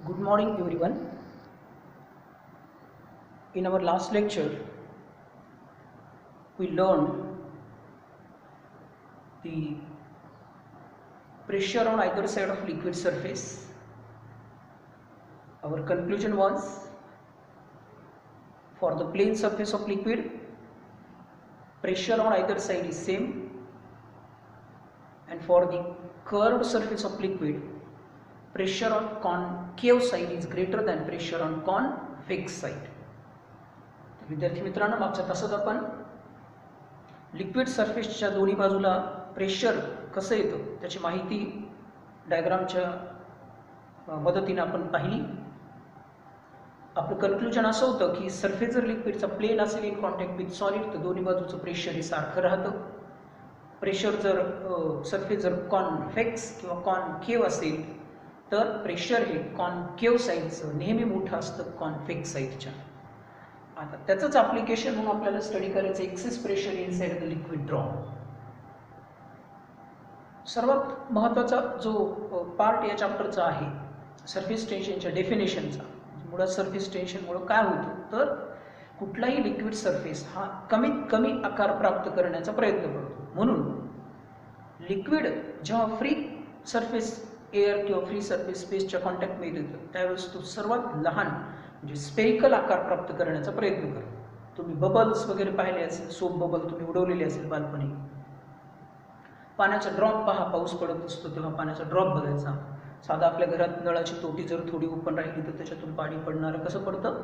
Good morning, everyone. In our last lecture, we learned the pressure on either side of liquid surface. Our conclusion was for the plane surface of liquid, pressure on either side is same, and for the curved surface of liquid, pressure on concave side is greater than pressure on convex side. विद्यार्थी मित्रांनो, मागच्या तासात आपण liquid सरफेसच्या दोन्ही बाजूला pressure कसं येतं त्याची माहिती डायग्रामच्या मदतीने आपण पाहिली. आपलं कन्क्लुजन असं होतं की सरफेस जर लिक्विडचा प्लेन असेल इन कॉन्टॅक्ट विथ सॉलिड तर दोन्ही बाजूचं प्रेशर हे सारखं राहतं. प्रेशर जर सरफेस जर कॉन्व्हेक्स किंवा कॉन्केव असेल तर प्रेशर हे कॉन्केव साईडचं नेहमी मोठं असतं कॉन्व्हेक्स साईडच्या. आता त्याचंच ॲप्लिकेशन म्हणून आपल्याला स्टडी करायचं access pressure inside the liquid drop. सर्वात महत्त्वाचा जो पार्ट या चॅप्टरचा आहे सरफेस टेन्शनच्या डेफिनेशनचा. मुळात सरफेस टेन्शनमुळं काय होतं तर कुठलाही लिक्विड सरफेस हा कमीत कमी आकार प्राप्त करण्याचा प्रयत्न करतो. म्हणून लिक्विड जेव्हा फ्री सरफेस एअर किंवा फ्री सरफेस स्पेसच्या कॉन्टॅक्टमध्ये येतो त्यावेळेस तो सर्वात लहान म्हणजे स्पेरिकल आकार प्राप्त करण्याचा प्रयत्न करतो. तुम्ही बबल्स वगैरे पाहिले असेल, सोप बबल तुम्ही उडवलेले असेल बालपणी. पाण्याचा ड्रॉप पहा, पाऊस पडत असतो तेव्हा पाण्याचा ड्रॉप बघायचा. साधा आपल्या घरात नळाची तोटी जर थोडी ओपन राहिली तर त्याच्यातून पाणी पडणारं कसं पडतं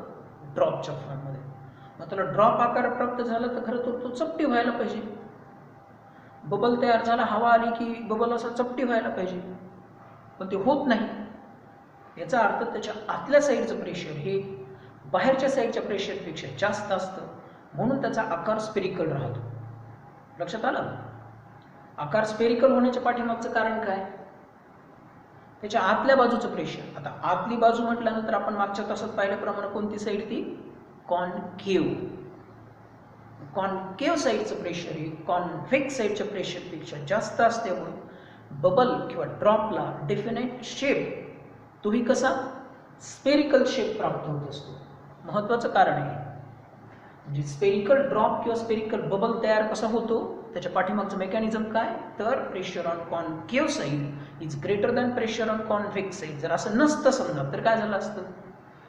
ड्रॉपच्या फॉर्ममध्ये. मग त्याला ड्रॉप आकार प्राप्त झाला तर खरं तर तो चपटी व्हायला पाहिजे. बबल तयार झाला, हवा आली की बबल असा चपटी व्हायला पाहिजे, पण ते होत नाही. याचा अर्थ त्याच्या आतल्या साईडचं प्रेशर हे बाहेरच्या साईडच्या प्रेशरपेक्षा जास्त असतं, म्हणून त्याचा आकार स्पेरिकल राहतो. लक्षात आलं? आकार स्पेरिकल होण्याच्या पाठीमागचं कारण काय? त्याच्या आतल्या बाजूचं प्रेशर. आता आतली बाजू म्हटल्यानंतर आपण मागच्या तासात पाहिल्याप्रमाणे कोणती साईड ती कॉन्केव. कॉन्केव साईडचं प्रेशर हे कॉन्व्हेक्स साईडच्या प्रेशरपेक्षा जास्त असल्यामुळे बबल किंवा ड्रॉपला डेफिनेट शेप तोही कसा स्पेरिकल शेप प्राप्त होत असतो. महत्त्वाचं कारण आहे म्हणजे स्पेरिकल ड्रॉप किंवा स्पेरिकल बबल तयार कसा होतो त्याच्या पाठीमागचं मेकॅनिझम काय तर pressure on concave side is greater than pressure on convex side. जर असं नसतं समजा तर काय झालं असतं,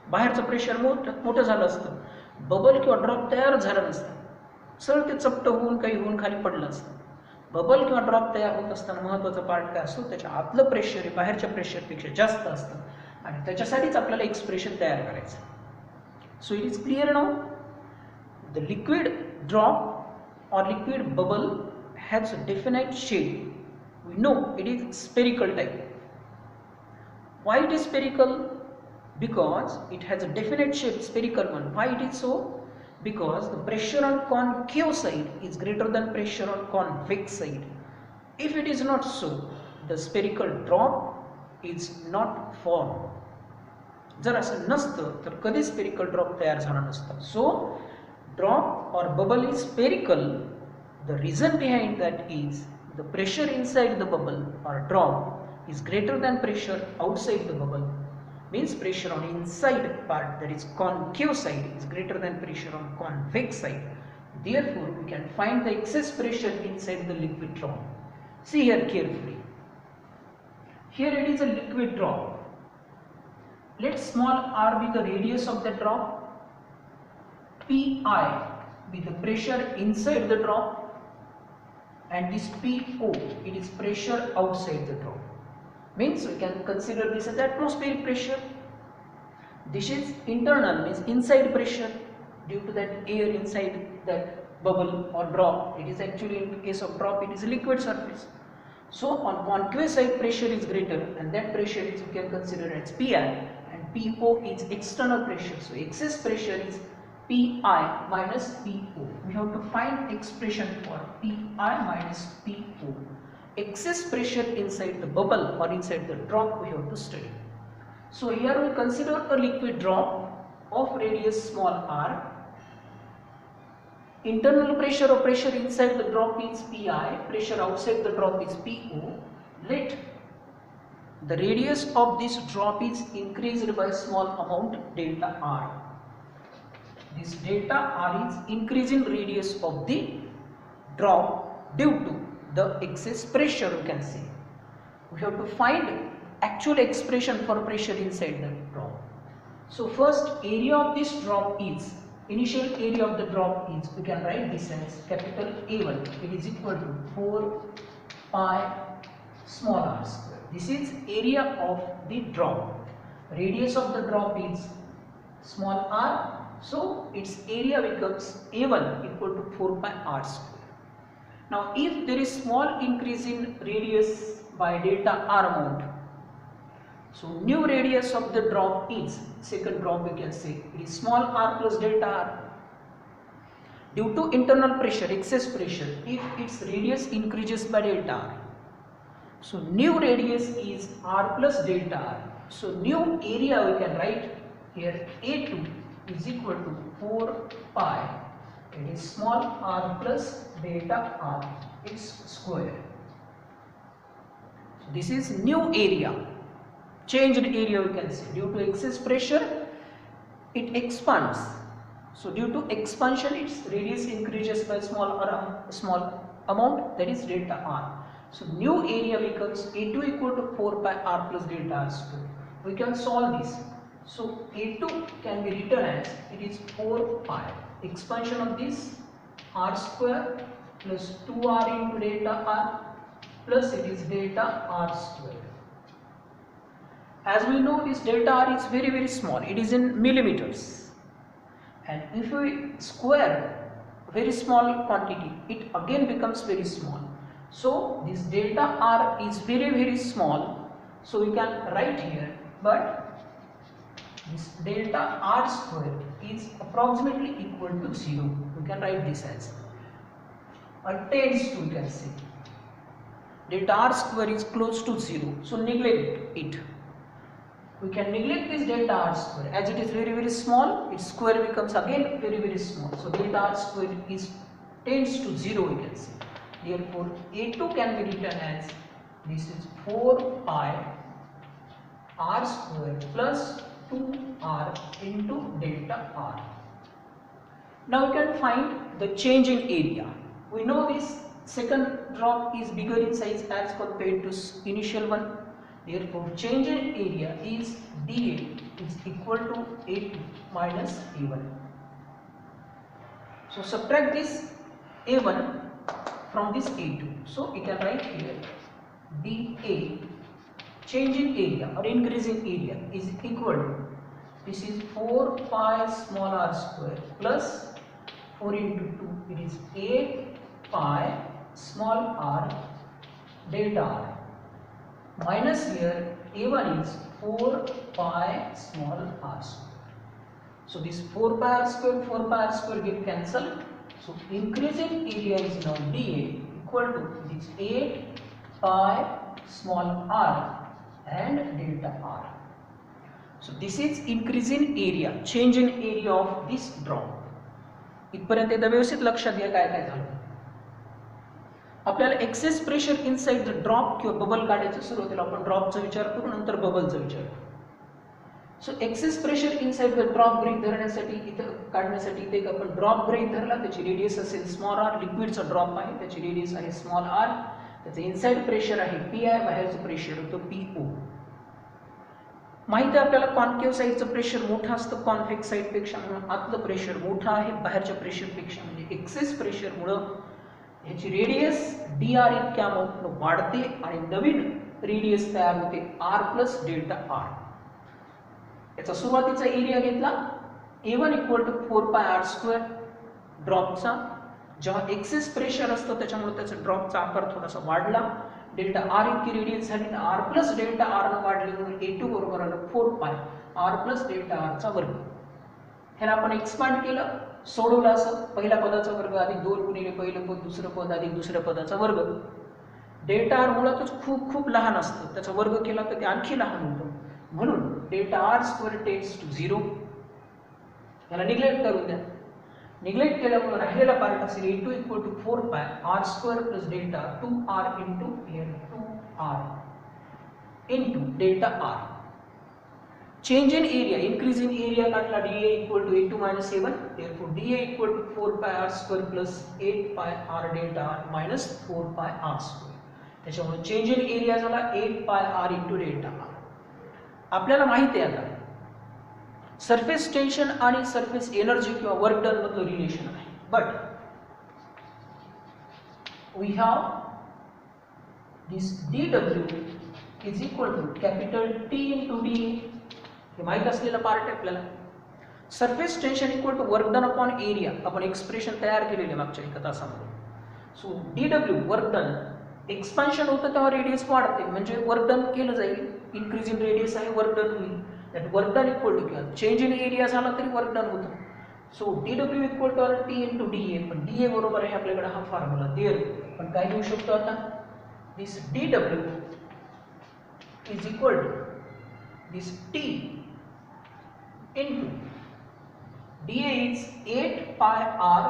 बाहेरचं प्रेशर मोठं झालं असतं, बबल किंवा ड्रॉप तयार झाला नसतं, सरळ ते चपटं होऊन काही होऊन खाली पडलं असतं. बबल किंवा ड्रॉप तयार होत असताना महत्त्वाचा पार्ट काय असतो त्याच्या आतलं प्रेशर हे बाहेरच्या प्रेशरपेक्षा जास्त असतं आणि त्याच्यासाठीच आपल्याला एक्सप्रेशन तयार करायचं. So it is clear now the liquid drop or liquid bubble has a definite shape. We know it is spherical type. Why it is spherical? Because it has a definite shape, spherical one. Why it is so? Because the pressure on concave side is greater than pressure on convex side. If it is not so, the spherical drop is not formed. जर असं नसतं तर कधी spherical drop तयार झाला नसता. सो drop or bubble is spherical. The reason behind that is the pressure inside the bubble or drop is greater than pressure outside the bubble. Means pressure on inside part, that is concave side, is greater than pressure on convex side. Therefore we can find the excess pressure inside the liquid drop. See here carefully. Here it is a liquid drop. Let small r be the radius of the drop, Pi be the pressure inside the drop, and this Po, it is pressure outside the drop. Means we can consider this as atmospheric pressure. This is internal, means inside pressure due to that air inside that bubble or drop. It is actually, in case of drop, it is a liquid surface. So on concave side pressure is greater and that pressure is, we can consider as Pi, and Po is external pressure. So excess pressure is Pi minus Po. We have to find expression for Pi minus Po. Excess pressure inside the bubble or inside the drop we have to study. So here we consider a liquid drop of radius small r. Internal pressure or pressure inside the drop is Pi, pressure outside the drop is Po. Let the radius of this drop is increased by small amount delta r. This delta r is increasing radius of the drop due to the excess pressure, you can say. We have to find actual expression for pressure inside the drop. So first, area of this drop is, initial area of the drop is, we can write this as capital A1. It is equal to 4 pi small r square. This is area of the drop. Radius of the drop is small r, so its area becomes A1 equal to 4 pi r square. Now if there is small increase in radius by delta r amount, so new radius of the drop is, second drop we can say, it is small r plus delta r. Due to internal pressure, excess pressure, if its radius increases by delta r, so new radius is r plus delta r. So new area we can write here A2 is equal to 4 pi, it is small r plus delta r, its square. So this is new area, changed area we can say. Due to excess pressure it expands, so due to expansion its radius increases by small amount, that is delta r. So new area becomes A2 equal to 4 pi r plus delta r square. We can solve this. So A2 can be written as, it is 4 pi, expansion of this r square plus 2r into delta r plus it is delta r square. As we know, this delta r is very small, it is in millimeters, and if we square very small quantity, it again becomes very small. So this delta r is very small, so we can write here, but this delta r square is approximately equal to 0. We can write this as, or tends to, we can say, delta r square is close to 0, so neglect it. We can neglect this delta r square, as it is very small, its square becomes again very small, so delta r square is tends to 0, we can say. Therefore A2 can be written as, this is 4 pi r square plus 2r into delta r. Now we can find the change in area. We know this second drop is bigger in size as compared to initial one. Therefore change in area is dA is equal to A2 minus A1. So subtract this A1 from this A2. So we can write here dA, change in area or increase in area, is equal to, this is 4 pi small r square plus 4 into 2, it is 8 pi small r delta r, minus here A1 is 4 pi small r square. So this 4 pi r square get cancelled. So increasing area is now dA equal to this 8 pi small r and delta r. So this is increasing area, change in area of this drop. इथपर्यंत एकदा व्यवस्थित लक्षात घ्या काय काय झालं. आपल्याला excess pressure inside the drop किंवा बबल काढायचं, सुरुवातीला आपण ड्रॉपचा विचार करू, नंतर बबलचा विचार करू. So excess pressure inside the drop गृहीत धरण्यासाठी, इथं काढण्यासाठी इथे आपण ड्रॉप गृहीत धरला, त्याची रेडियस असेल स्मॉल r, लिक्विडचा ड्रॉप आहे त्याची रेडियस आहे स्मॉल r, त्याचं इनसाइड प्रेशर आहे पी आय, बाहेरचं प्रेशर होतं पीओ. माहिती आहे आपल्याला कॉन्केव्ह साईडचं प्रेशर मोठं असतं कॉन्व्हेक्स साईड पेक्षा, म्हणून आतलं प्रेशर मोठं आहे बाहेरच्या प्रेशर पेक्षा. म्हणजे एक्सेस प्रेशरमुळं ह्याची रेडियस डी आर इतक्या अमाऊंटनं वाढते आणि नवीन रेडियस तयार होते आर प्लस डेल्टा आर. याचा सुरुवातीचा एरिया घेतला A1 equal to 4 pi are square ड्रॉपचा. जेव्हा एक्सेस प्रेशर असतं त्याच्यामुळे त्याचा ड्रॉपचा आकार थोडासा वाढला, डेल्टा आर इतकी रेडियस झाली तर आर प्लस डेल्टा आर न वाढली म्हणून A2 बरोबर आलं 4 pi are plus delta R चा वर्ग. ह्याला आपण एक्सपांड केलं, सोडवलं असं, पहिल्या पदाचा वर्ग अधिक 2 गुणिले पहिलं पद दुसरं पद अधिक दुसऱ्या पदाचा वर्ग. डेल्टा आर मुळातच खूप खूप लहान असतं, त्याचा वर्ग केला तर ते आणखी लहान होतं, म्हणून delta r square tends to 0. याला निग्लेक्ट करून द्या. निग्लेक्ट केल्यामुळे राहिलेला पार्ट असेल A2 equal to 4 pi are square plus delta 2r into 2r. into delta R. Change in area, increase in area Katla dA equal to A2 minus A1, therefore dA equal to 4 pi R square plus 8 pi R delta R minus 4 pi R square. त्याच्यामुळे change in area झाला 8 pi R into delta R. आपल्याला माहिती आहे आता surface tension आणि surface energy किंवा work done मधलं relation आहे, but we have this dW is equal to capital T into dA. हे माहित असलेला पार्ट आहे आपल्याला. Surface tension equal to work done upon area. आपण एक्सप्रेशन तयार केलेले मागच्या एका तासामध्ये. So dW work done, expansion होतं तेव्हा रेडियस वाढते, म्हणजे वर्क डन केलं जाईल. इन्क्रीज इन रेडियस आहे, वर्क डन होईल. That work done equal to किंवा चेंज इन एरिया झाला तरी वर्क डन होतं. So dW equal to T into dA. पण dA बरोबर आहे आपल्याकडे हा फॉर्म्युला. देर पण काय घेऊ शकतो आता, this dW is equal to this T into dA is 8 pi R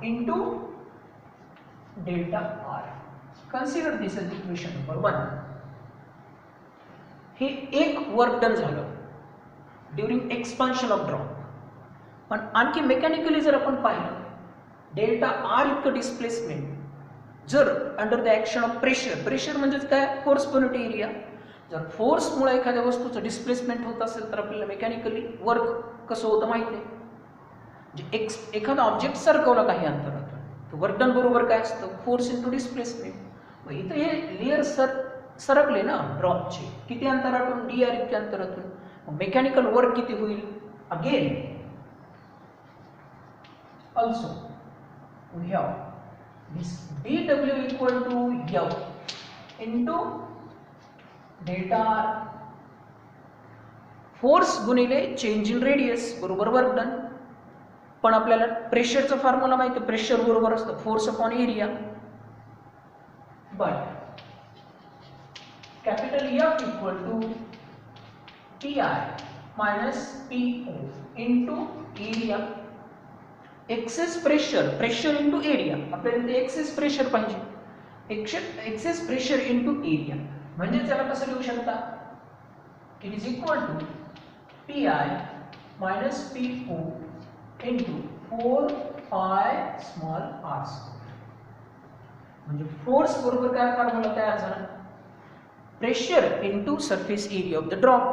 into delta R. Consider this as equation number 1. हे एक वर्क डन झालं ड्युरिंग एक्सपान्शन ऑफ ड्रॉप. पण आणखी मेकॅनिकली जर आपण पाहिलं, डेल्टा आर इतकं डिस्प्लेसमेंट जर under the action of pressure, pressure म्हणजेच काय, फोर्स पर युनिट एरिया, जर फोर्समुळे एखाद्या वस्तूचं डिस्प्लेसमेंट होत असेल तर आपल्याला मेकॅनिकली वर्क कसं होतं माहिती आहे. म्हणजे एखादा ऑब्जेक्ट सरकवला काही अंतरातून, तर वर्क डन बरोबर काय असतं, फोर्स इंटू डिस्प्लेसमेंट. मग इथं हे लेअर सरकले ना ड्रॉपचे, किती अंतरातून, डी आर इतक्या अंतरातून. मग मेकॅनिकल वर्क किती होईल, again also we have this dW equal to F into delta R. Force गुणिले चेंज इन रेडियस बरोबर वर्क डन. पण आपल्याला प्रेशरचा फॉर्म्युला माहिती आहे, प्रेशर बरोबर असतं force upon area. But capital F equal to PI minus PO into area. Excess pressure, pressure into area, आपल्याला एक्सेस प्रेशर पाहिजे, एक्सेस प्रेशर इंटू एरिया. म्हणजे त्याला कसं लिहू शकता, it is equal to PI minus PO into 4 pi small r square. म्हणजे force बरोबर काय फॉर्म्युला तयार झाला, pressure into surface area of the drop.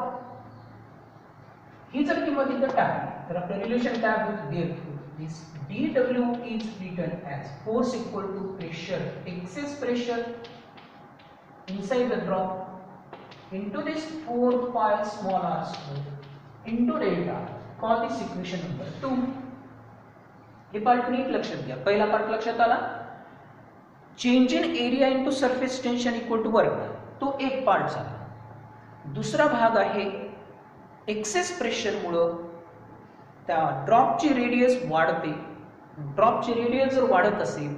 ही जर किंमत इथं टाकली तर आपलं रिलेशन काय होतं, therefore this dW is written as force equal to pressure, excess pressure inside the drop into this 4 pi small r square into delta. Call this equation number 2. हे पार्ट नीट लक्षात घ्या. पहिला पार्ट लक्षात आला, change in area into surface tension equal to work, तो एक part झाला. दुसरा भाग आहे एक्सेस प्रेशरमुळं त्या ड्रॉपची रेडियस वाढते. ड्रॉपची रेडियस जर वाढत असेल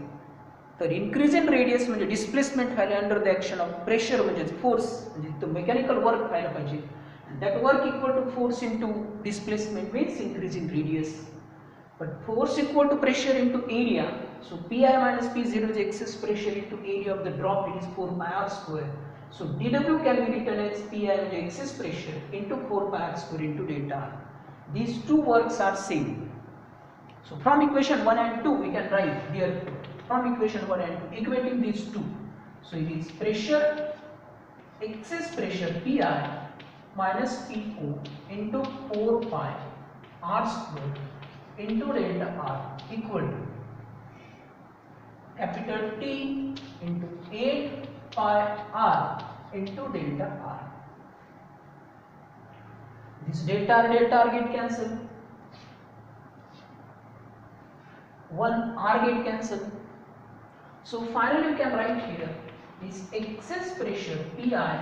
तर इन्क्रीज इन रेडियस म्हणजे डिस्प्लेसमेंट व्हायला under the action of pressure, म्हणजे फोर्स, म्हणजे तो मेकॅनिकल वर्क व्हायला पाहिजे. That work equal to force into displacement means increase in radius. But force equal to pressure into area, so PI minus P0 is excess pressure into area of the drop, it is 4 pi r square. So dW can be written as PI म्हणजे access pressure into 4 pi r square into delta R. These two works are same. So from equation 1 and 2 we can write here, from equation 1 and 2 equating these two. So it is pressure, excess pressure PI minus PO into 4 pi r square into delta R equal to capital T into 8 pi r into delta R. This delta R get cancelled, 1 r get cancelled. So finally you can write here this excess pressure PI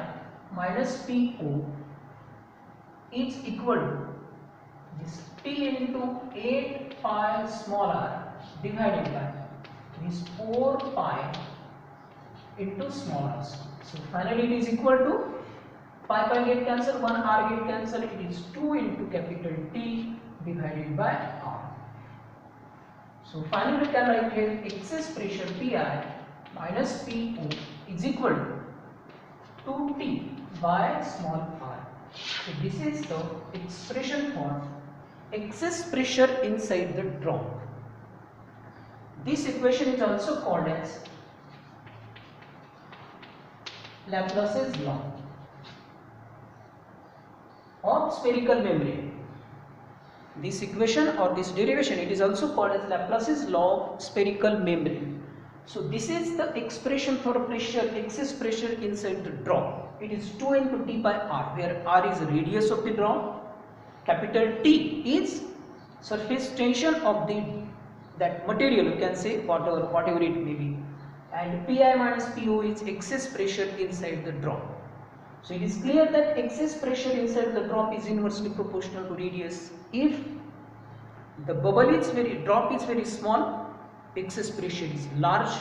minus PO is equal to this T into 8 pi small r divided by this 4 pi into small r. So finally it is equal to pi get cancelled, 1 r get cancelled, it is 2 into capital T divided by r. So finally we can write here excess pressure PI minus PO is equal to 2T by small r. So this is the expression for excess pressure inside the drop. This equation is also called as Laplace's law of spherical membrane. This equation or this derivation, it is also called as Laplace's law of spherical membrane. So this is the expression for pressure, excess pressure inside the drop. It is 2 into T by R, where R is the radius of the drop, capital T is surface tension of that material, you can say whatever it may be, and Pi minus Po is excess pressure inside the drop. So it is clear that excess pressure inside the drop is inversely proportional to radius. If the drop is very small, excess pressure is large,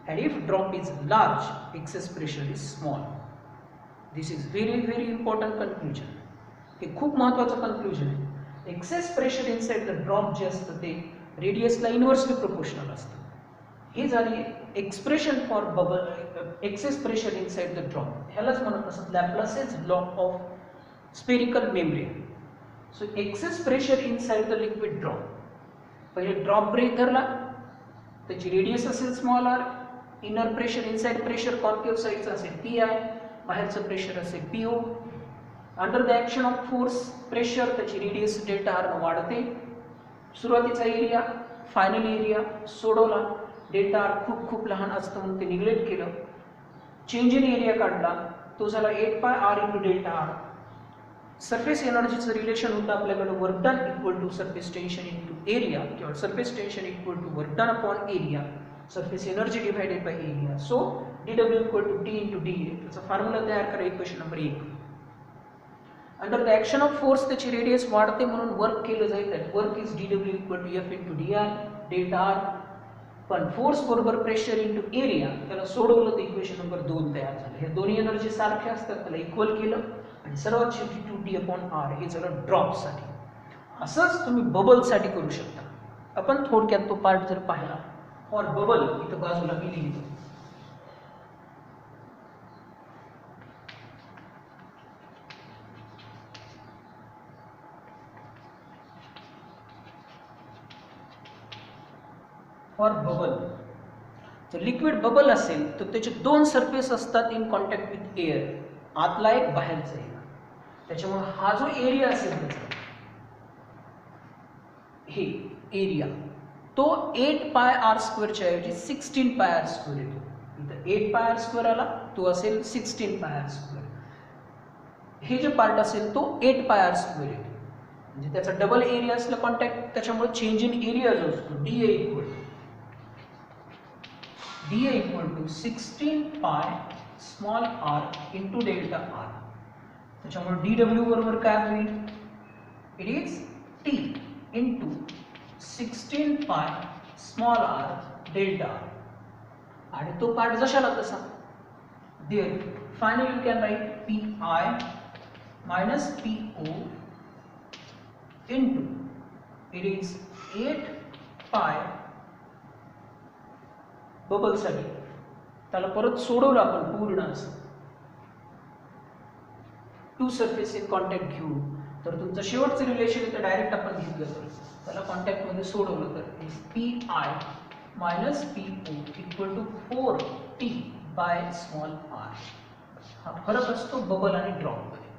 and if drop is large, excess pressure is small. This is very important conclusion. हे खूप महत्त्वाचं conclusion आहे. Excess pressure inside the drop जे असतं ते radiusला inversely proportional असतं. हे झाली expression for excess pressure inside the drop. ह्यालाच म्हणत असतात Laplace's law of spherical membrane. So excess pressure inside the liquid drop. पहिले ड्रॉप ब्रेक धरला, त्याची रेडियस असेल small r, inner pressure inside pressure concave साइडचं असेल पी आय, बाहेरचं प्रेशर असेल P O. Under the action of force pressure त्याची radius delta r वाढते. सुरुवातीचा एरिया, फायनल एरिया सोडवला, डेल्टा आर खूप लहान असतं म्हणून ते निग्लेक्ट केलं. चेंज इन एरिया काढला, तो झाला 8 pi r into delta r. Surface एनर्जीचं रिलेशन होतं आपल्याकडे work done equal to surface tension into area, किंवा surface tension equal to work done upon area, surface energy divided by area. So dw equal to T into d A. त्याचा फॉर्म्युला तयार करा equation number 1. Under the action of force त्याची radius वाढते म्हणून work केलं जाईल. Work is dw equal to F into D R delta are. पण फोर्स बरोबर प्रेशर इंटू एरिया, त्याला सोडवलं तर इक्वेशन नंबर 2 तयार झालं. हे दोन्ही एनर्जी सारखे असतात, त्याला इक्वल केलं आणि सर्वात शेवटी 2T अपॉन आर हे झालं ड्रॉपसाठी. असंच तुम्ही बबलसाठी करू शकता. आपण थोडक्यात तो पार्ट जर पाहिला, फॉर बबल इथं बाजूला मी लिहितो. फॉर बबल, तर लिक्विड बबल असेल तर त्याचे 2 सरफेस असतात इन कॉन्टॅक्ट विथ एअर, आतला एक बाहेरचा एक. त्याच्यामुळे हा जो एरिया असेल त्याचा, हे एरिया तो 8 पाय आर स्क्वेअरच्या ऐवजी 16 पाय आर स्क्वेअर येतो. इथं 8 पाय आर स्क्वेअर आला, तो असेल 16 पाय आर स्क्वेअर. हे जे पार्ट असेल तो 8 पाय आर स्क्वेअर येतो. म्हणजे त्याचा डबल एरिया असला कॉन्टॅक्ट, त्याच्यामुळे चेंज इन एरिया जो असतो DA equal to 16 pi small R into delta R. त्याच्यामुळे dw बरोबर काय होईल, it is T into 16 pi small R delta R. आणि तो पार्ट जशाला तसा. There finally you can write P I minus P O into it is 8 पाय बबलसाठी. त्याला परत सोडवलं आपण पूर्ण असं 2 सरफेस इन कॉन्टॅक्ट घेऊन, तर तुमचं शेवटचं रिलेशन इथं डायरेक्ट आपण घेतलं तर त्याला कॉन्टॅक्टमध्ये सोडवलं तर P I minus P O equal to 4T by small R. हा फरक असतो बबल आणि ड्रॉपमध्ये.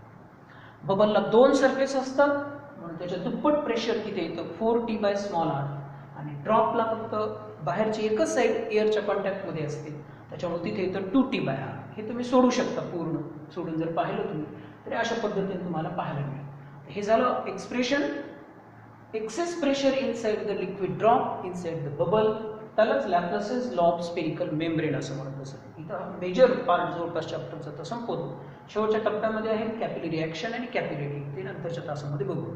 बबलला 2 सरफेस असतात म्हणून त्याच्या दुप्पट प्रेशर तिथे येतं 4T बाय स्मॉल आर, आणि ड्रॉपला फक्त बाहेरची एकच साईड एअरच्या कॉन्टॅक्टमध्ये असते, त्याच्यामुळे तिथे येतं 2T बाय आर. हे तुम्ही सोडू शकता, पूर्ण सोडून जर पाहिलं तुम्ही तरी अशा पद्धतीने तुम्हाला पाहायला मिळेल. हे झालं expression access pressure inside the liquid drop inside the bubble. त्यालाच लॅप्लासेस लॉ ऑफ स्पेरिकल मेम्ब्रेन असं म्हणत असत. इथं मेजर पार्ट जवळपास चॅप्टरचा तर संपवतो. शेवटच्या टप्प्यामध्ये आहे कॅपिलरी ॲक्शन आणि कॅपिलरी, ते नंतरच्या तासामध्ये बघू.